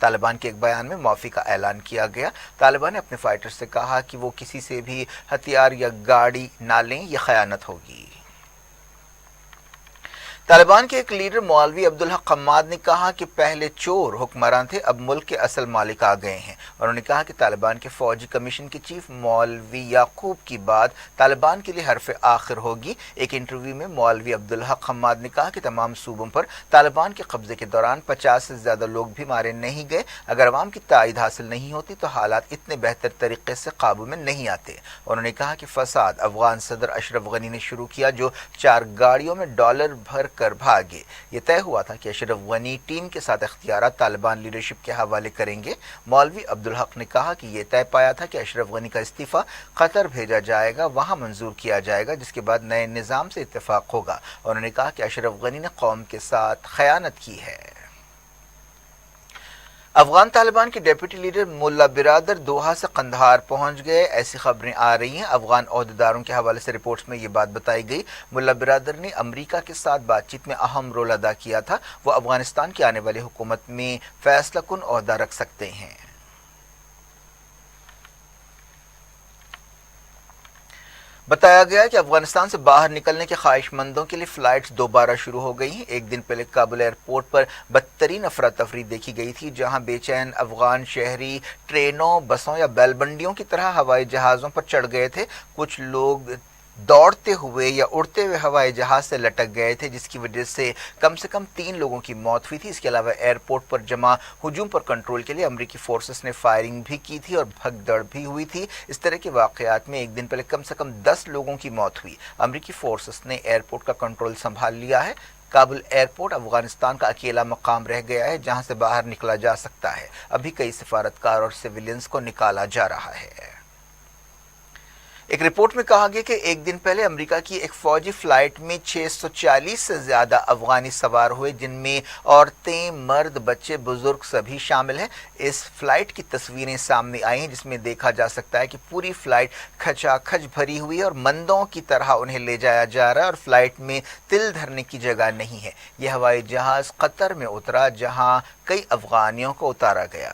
طالبان کے ایک بیان میں معافی کا اعلان کیا گیا۔ طالبان نے اپنے فائٹر سے کہا کہ وہ کسی سے بھی ہتھیار یا گاڑی نہ لیں، یہ خیانت ہوگی۔ طالبان کے ایک لیڈر مولوی عبدالحق حماد نے کہا کہ پہلے چور حکمران تھے، اب ملک کے اصل مالک آ گئے ہیں۔ انہوں نے کہا کہ طالبان کے فوجی کمیشن کے چیف مولوی یعقوب کی بات طالبان کے لیے حرف آخر ہوگی۔ ایک انٹرویو میں مولوی عبدالحق حماد نے کہا کہ تمام صوبوں پر طالبان کے قبضے کے دوران 50 سے زیادہ لوگ بھی مارے نہیں گئے۔ اگر عوام کی تائید حاصل نہیں ہوتی تو حالات اتنے بہتر طریقے سے قابو میں نہیں آتے۔ انہوں نے کہا کہ فساد افغان صدر اشرف غنی نے شروع کیا، جو 4 گاڑیوں میں ڈالر بھر کر بھاگے۔ یہ طے ہوا تھا کہ اشرف غنی ٹیم کے ساتھ اختیارات طالبان لیڈرشپ کے حوالے کریں گے۔ مولوی عبدالحق نے کہا کہ یہ طے پایا تھا کہ اشرف غنی کا استعفیٰ قطر بھیجا جائے گا، وہاں منظور کیا جائے گا، جس کے بعد نئے نظام سے اتفاق ہوگا۔ انہوں نے کہا کہ اشرف غنی نے قوم کے ساتھ خیانت کی ہے۔ افغان طالبان کے ڈیپٹی لیڈر ملا برادر دوحہ سے قندھار پہنچ گئے، ایسی خبریں آ رہی ہیں۔ افغان عہدیداروں کے حوالے سے رپورٹس میں یہ بات بتائی گئی۔ ملا برادر نے امریکہ کے ساتھ بات چیت میں اہم رول ادا کیا تھا۔ وہ افغانستان کی آنے والی حکومت میں فیصلہ کن عہدہ رکھ سکتے ہیں۔ بتایا گیا کہ افغانستان سے باہر نکلنے کے خواہش مندوں کے لیے فلائٹس دوبارہ شروع ہو گئی ہیں۔ ایک دن پہلے کابل ایئرپورٹ پر بدترین افراتفری دیکھی گئی تھی، جہاں بے چین افغان شہری ٹرینوں، بسوں یا بیل بنڈیوں کی طرح ہوائی جہازوں پر چڑھ گئے تھے۔ کچھ لوگ دوڑتے ہوئے یا اڑتے ہوئے ہوائی جہاز سے لٹک گئے تھے، جس کی وجہ سے کم 3 لوگوں کی موت ہوئی تھی۔ اس کے علاوہ ایئرپورٹ پر جمع ہجوم پر کنٹرول کے لیے امریکی فورسز نے فائرنگ بھی کی تھی اور بھگدڑ بھی ہوئی تھی۔ اس طرح کے واقعات میں ایک دن پہلے کم 10 لوگوں کی موت ہوئی۔ امریکی فورسز نے ایئرپورٹ کا کنٹرول سنبھال لیا ہے۔ کابل ایئرپورٹ افغانستان کا اکیلا مقام رہ گیا ہے جہاں سے باہر نکلا جا سکتا ہے۔ ابھی کئی سفارتکار اور سویلینز کو نکالا جا رہا ہے۔ ایک رپورٹ میں کہا گیا کہ ایک دن پہلے امریکہ کی ایک فوجی فلائٹ میں 640 سے زیادہ افغانی سوار ہوئے، جن میں عورتیں، مرد، بچے، بزرگ سبھی شامل ہیں۔ اس فلائٹ کی تصویریں سامنے آئی ہیں، جس میں دیکھا جا سکتا ہے کہ پوری فلائٹ کھچا کھچ بھری ہوئی ہے اور مندوں کی طرح انہیں لے جایا جا رہا ہے، اور فلائٹ میں تل دھرنے کی جگہ نہیں ہے۔ یہ ہوائی جہاز قطر میں اترا، جہاں کئی افغانیوں کو اتارا گیا۔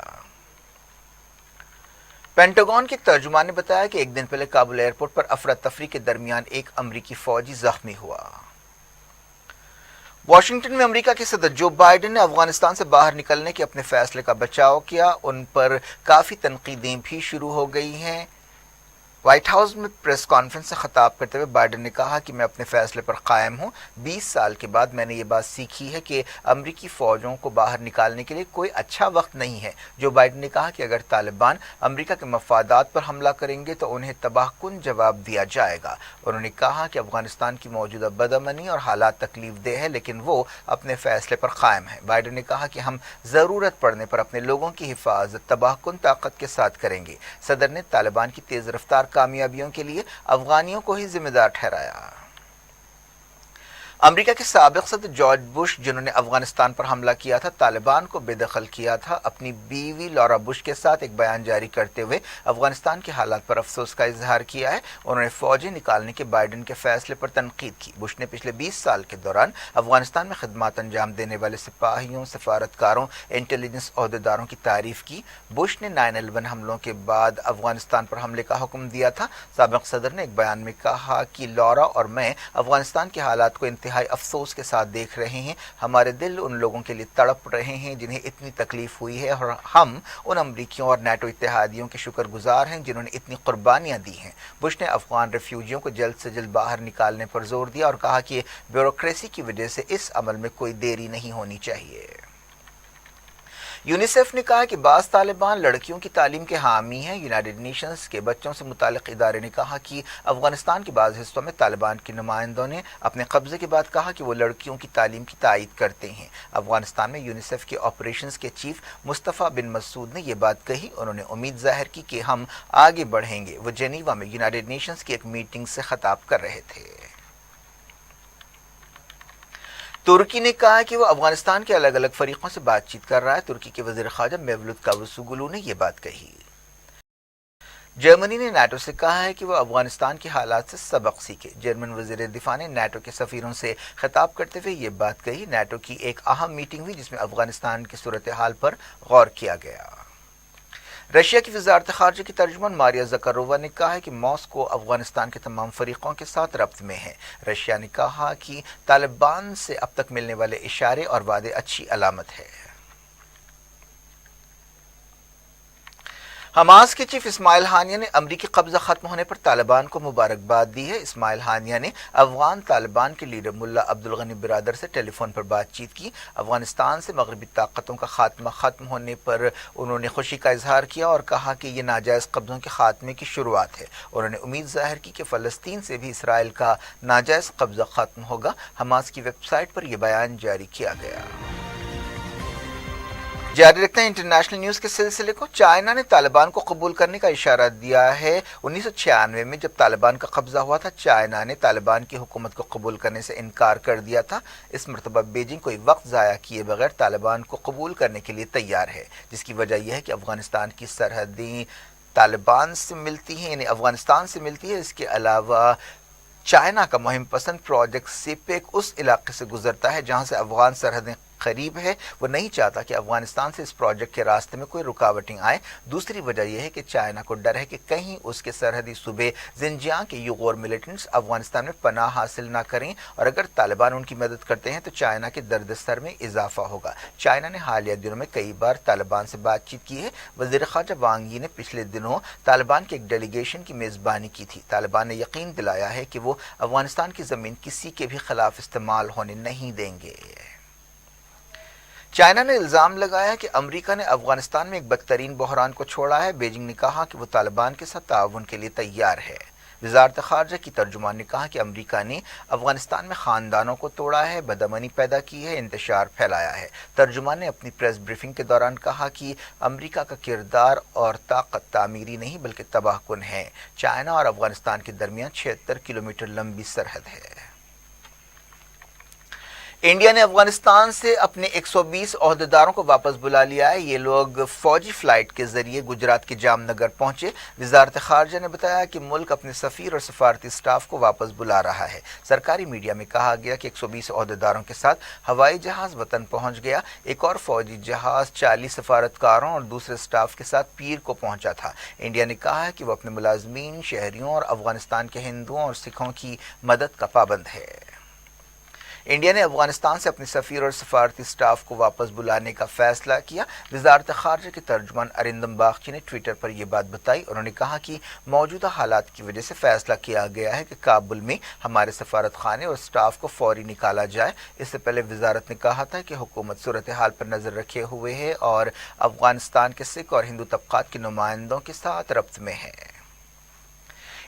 پینٹاگون کے ترجمان نے بتایا کہ ایک دن پہلے کابل ایئرپورٹ پر افراتفری کے درمیان ایک امریکی فوجی زخمی ہوا۔ واشنگٹن میں امریکہ کے صدر جو بائیڈن نے افغانستان سے باہر نکلنے کے اپنے فیصلے کا بچاؤ کیا۔ ان پر کافی تنقیدیں بھی شروع ہو گئی ہیں۔ وائٹ ہاؤس میں پریس کانفرنس سے خطاب کرتے ہوئے بائیڈن نے کہا کہ میں اپنے فیصلے پر قائم ہوں۔ 20 سال کے بعد میں نے یہ بات سیکھی ہے کہ امریکی فوجوں کو باہر نکالنے کے لیے کوئی اچھا وقت نہیں ہے۔ جو بائیڈن نے کہا کہ اگر طالبان امریکہ کے مفادات پر حملہ کریں گے تو انہیں تباہ کن جواب دیا جائے گا۔ انہوں نے کہا کہ افغانستان کی موجودہ بدامنی اور حالات تکلیف دہ ہے، لیکن وہ اپنے فیصلے پر قائم ہے۔ بائیڈن نے کہا کہ ہم ضرورت پڑنے پر اپنے لوگوں کی حفاظت تباہ کن طاقت کے ساتھ کریں گے۔ صدر نے طالبان کی تیز رفتار کامیابیوں کے لیے افغانیوں کو ہی ذمہ دار ٹھہرایا۔ امریکہ کے سابق صدر جارج بش، جنہوں نے افغانستان پر حملہ کیا تھا، طالبان کو بے دخل کیا تھا، اپنی بیوی لورا بش کے ساتھ ایک بیان جاری کرتے ہوئے افغانستان کے حالات پر افسوس کا اظہار کیا ہے۔ انہوں نے فوجیں نکالنے کے بائیڈن کے فیصلے پر تنقید کی۔ بش نے پچھلے 20 سال کے دوران افغانستان میں خدمات انجام دینے والے سپاہیوں، سفارتکاروں، انٹیلیجنس عہدیداروں کی تعریف کی۔ بش نے 9/11 حملوں کے بعد افغانستان پر حملے کا حکم دیا تھا۔ سابق صدر نے ایک بیان میں کہا کہ لورا اور میں افغانستان کے حالات کو انتہائی افسوس کے ساتھ دیکھ رہے ہیں۔ ہمارے دل ان لوگوں کے لیے تڑپ رہے ہیں جنہیں اتنی تکلیف ہوئی ہے، اور ہم ان امریکیوں اور نیٹو اتحادیوں کے شکر گزار ہیں جنہوں نے اتنی قربانیاں دی ہیں۔ بش نے افغان ریفیوجیوں کو جلد سے جلد باہر نکالنے پر زور دیا اور کہا کہ بیوروکریسی کی وجہ سے اس عمل میں کوئی دیری نہیں ہونی چاہیے۔ یونیسیف نے کہا کہ بعض طالبان لڑکیوں کی تعلیم کے حامی ہیں۔ یونائیٹڈ نیشنز کے بچوں سے متعلق ادارے نے کہا کہ افغانستان کے بعض حصوں میں طالبان کے نمائندوں نے اپنے قبضے کے بعد کہا کہ وہ لڑکیوں کی تعلیم کی تائید کرتے ہیں۔ افغانستان میں یونیسیف کے آپریشنز کے چیف مصطفیٰ بن مسعود نے یہ بات کہی۔ انہوں نے امید ظاہر کی کہ ہم آگے بڑھیں گے۔ وہ جنیوا میں یونائیٹڈ نیشنز کی ایک میٹنگ سے خطاب کر رہے تھے۔ ترکی نے کہا کہ وہ افغانستان کے الگ الگ فریقوں سے بات چیت کر رہا ہے۔ ترکی کے وزیر خارجہ میولوت کاوسوگلو نے یہ بات کہی۔ جرمنی نے نیٹو سے کہا ہے کہ وہ افغانستان کے حالات سے سبق سیکھے۔ جرمن وزیر دفاع نے نیٹو کے سفیروں سے خطاب کرتے ہوئے یہ بات کہی۔ نیٹو کی ایک اہم میٹنگ ہوئی جس میں افغانستان کی صورتحال پر غور کیا گیا۔ رشیا کی وزارت خارجہ کی ترجمان ماریا زکارووا نے کہا ہے کہ ماسکو افغانستان کے تمام فریقوں کے ساتھ ربط میں ہے۔ رشیا نے کہا کہ طالبان سے اب تک ملنے والے اشارے اور وعدے اچھی علامت ہے۔ حماس کے چیف اسماعیل ہانیہ نے امریکی قبضہ ختم ہونے پر طالبان کو مبارکباد دی ہے۔ اسماعیل ہانیہ نے افغان طالبان کے لیڈر ملا عبدالغنی برادر سے ٹیلی فون پر بات چیت کی۔ افغانستان سے مغربی طاقتوں کا خاتمہ ختم ہونے پر انہوں نے خوشی کا اظہار کیا اور کہا کہ یہ ناجائز قبضوں کے خاتمے کی شروعات ہے۔ انہوں نے امید ظاہر کی کہ فلسطین سے بھی اسرائیل کا ناجائز قبضہ ختم ہوگا۔ حماس کی ویب سائٹ پر یہ بیان جاری کیا گیا۔ جاری رکھتے ہیں انٹرنیشنل نیوز کے سلسلے کو۔ چائنا نے طالبان کو قبول کرنے کا اشارہ دیا ہے۔ 1996 میں جب طالبان کا قبضہ ہوا تھا، چائنا نے طالبان کی حکومت کو قبول کرنے سے انکار کر دیا تھا۔ اس مرتبہ بیجنگ کوئی وقت ضائع کیے بغیر طالبان کو قبول کرنے کے لیے تیار ہے، جس کی وجہ یہ ہے کہ افغانستان کی سرحدیں طالبان سے ملتی ہیں، یعنی افغانستان سے ملتی ہے۔ اس کے علاوہ چائنا کا مہم پسند پروجیکٹ سیپیک اس علاقے سے گزرتا ہے جہاں سے افغان سرحدیں قریب ہے۔ وہ نہیں چاہتا کہ افغانستان سے اس پروجیکٹ کے راستے میں کوئی رکاوٹیں آئیں۔ دوسری وجہ یہ ہے کہ چائنا کو ڈر ہے کہ کہیں اس کے سرحدی صوبے زنجیانگ کے یغور ملیٹنٹس افغانستان میں پناہ حاصل نہ کریں، اور اگر طالبان ان کی مدد کرتے ہیں تو چائنا کے درد سر میں اضافہ ہوگا۔ چائنا نے حالیہ دنوں میں کئی بار طالبان سے بات چیت کی ہے۔ وزیر خارجہ وانگ ی نے پچھلے دنوں طالبان کے ایک ڈیلیگیشن کی میزبانی کی تھی۔ طالبان نے یقین دلایا ہے کہ وہ افغانستان کی زمین کسی کے بھی خلاف استعمال ہونے نہیں دیں گے۔ چائنا نے الزام لگایا کہ امریکہ نے افغانستان میں ایک بدترین بحران کو چھوڑا ہے۔ بیجنگ نے کہا کہ وہ طالبان کے ساتھ تعاون کے لیے تیار ہے۔ وزارت خارجہ کی ترجمان نے کہا کہ امریکہ نے افغانستان میں خاندانوں کو توڑا ہے، بدامنی پیدا کی ہے، انتشار پھیلایا ہے۔ ترجمان نے اپنی پریس بریفنگ کے دوران کہا کہ امریکہ کا کردار اور طاقت تعمیری نہیں بلکہ تباہ کن ہے۔ چائنا اور افغانستان کے درمیان 76 کلومیٹر لمبی سرحد ہے۔ انڈیا نے افغانستان سے اپنے 120 عہدیداروں کو واپس بلا لیا ہے۔ یہ لوگ فوجی فلائٹ کے ذریعے گجرات کے جام نگر پہنچے۔ وزارت خارجہ نے بتایا کہ ملک اپنے سفیر اور سفارتی سٹاف کو واپس بلا رہا ہے۔ سرکاری میڈیا میں کہا گیا کہ 120 عہدیداروں کے ساتھ ہوائی جہاز وطن پہنچ گیا۔ ایک اور فوجی جہاز 40 سفارتکاروں اور دوسرے سٹاف کے ساتھ پیر کو پہنچا تھا۔ انڈیا نے کہا ہے کہ وہ اپنے ملازمین، شہریوں اور افغانستان کے ہندوؤں اور سکھوں کی مدد کا پابند ہے۔ انڈیا نے افغانستان سے اپنے سفیر اور سفارتی سٹاف کو واپس بلانے کا فیصلہ کیا۔ وزارت خارجہ کے ترجمان ارندم باگچی نے ٹویٹر پر یہ بات بتائی۔ انہوں نے کہا کہ موجودہ حالات کی وجہ سے فیصلہ کیا گیا ہے کہ کابل میں ہمارے سفارت خانے اور سٹاف کو فوری نکالا جائے۔ اس سے پہلے وزارت نے کہا تھا کہ حکومت صورتحال پر نظر رکھے ہوئے ہے اور افغانستان کے سکھ اور ہندو طبقات کے نمائندوں کے ساتھ ربط میں ہے۔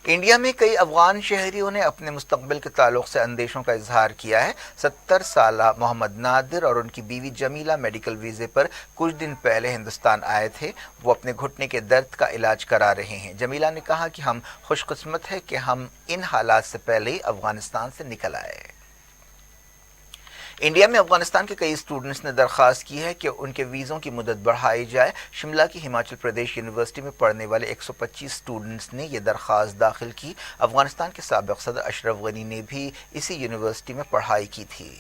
انڈیا میں کئی افغان شہریوں نے اپنے مستقبل کے تعلق سے اندیشوں کا اظہار کیا ہے۔ 70 سالہ محمد نادر اور ان کی بیوی جمیلہ میڈیکل ویزے پر کچھ دن پہلے ہندوستان آئے تھے۔ وہ اپنے گھٹنے کے درد کا علاج کرا رہے ہیں۔ جمیلہ نے کہا کہ ہم خوش قسمت ہیں کہ ہم ان حالات سے پہلے ہی افغانستان سے نکل آئے۔ انڈیا میں افغانستان کے کئی اسٹوڈنٹس نے درخواست کی ہے کہ ان کے ویزوں کی مدت بڑھائی جائے۔ شملہ کی ہماچل پردیش یونیورسٹی میں پڑھنے والے 125 اسٹوڈنٹس نے یہ درخواست داخل کی۔ افغانستان کے سابق صدر اشرف غنی نے بھی اسی یونیورسٹی میں پڑھائی کی تھی۔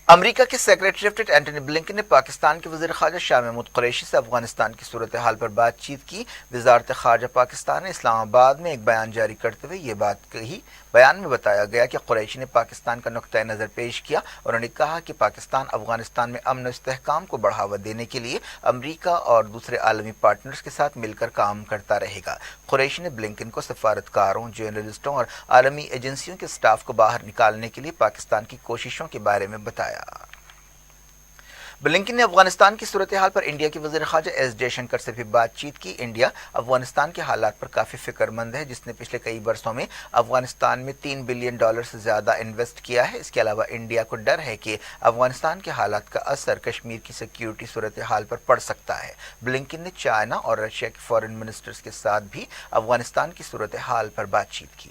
امریکہ کے secretary of state Antony Blinken نے پاکستان کے وزیر خارجہ شاہ محمود قریشی سے افغانستان کی صورتحال پر بات چیت کی۔ وزارت خارجہ پاکستان نے اسلام آباد میں ایک بیان جاری کرتے ہوئے یہ بات کہی۔ بیان میں بتایا گیا کہ قریشی نے پاکستان کا نقطہ نظر پیش کیا۔ انہوں نے کہا کہ پاکستان افغانستان میں امن و استحکام کو بڑھاوا دینے کے لیے امریکہ اور دوسرے عالمی پارٹنرز کے ساتھ مل کر کام کرتا رہے گا۔ قریشی نے بلنکن کو سفارتکاروں، جرنلسٹوں اور عالمی ایجنسیوں کے سٹاف کو باہر نکالنے کے لیے پاکستان کی کوششوں کے بارے میں بتایا۔ بلنکن نے افغانستان کی صورتحال پر انڈیا کے وزیر خارجہ ایس جے شنکر سے بھی بات چیت کی۔ انڈیا افغانستان کے حالات پر کافی فکر مند ہے، جس نے پچھلے کئی برسوں میں افغانستان میں $3 بلین سے زیادہ انویسٹ کیا ہے۔ اس کے علاوہ انڈیا کو ڈر ہے کہ افغانستان کے حالات کا اثر کشمیر کی سیکیورٹی صورتحال پر پڑ سکتا ہے۔ بلنکن نے چائنا اور رشیا کے فارن منسٹرز کے ساتھ بھی افغانستان کی صورتحال پر بات چیت کی۔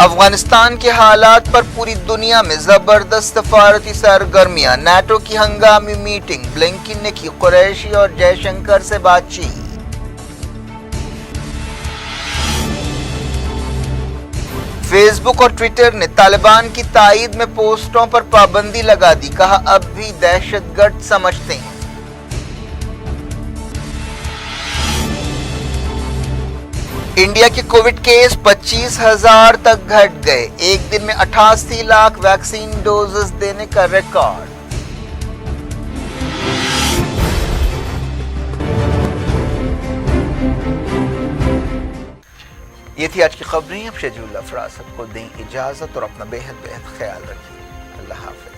افغانستان کے حالات پر پوری دنیا میں زبردست سفارتی سرگرمیاں، نیٹو کی ہنگامی میٹنگ، بلنکن نے کی قریشی اور جے شنکر سے بات چیت۔ فیس بک اور ٹویٹر نے طالبان کی تائید میں پوسٹوں پر پابندی لگا دی، کہا اب بھی دہشت گرد سمجھتے ہیں۔ انڈیا کے کووڈ کیس 25,000 تک گھٹ گئے، ایک دن میں 88 لاکھ ویکسین ڈوزز دینے کا ریکارڈ۔ یہ تھی آج کی خبریں۔ اب شیجول افراست کو دیں اجازت اور اپنا بے حد خیال رکھیے۔ اللہ حافظ۔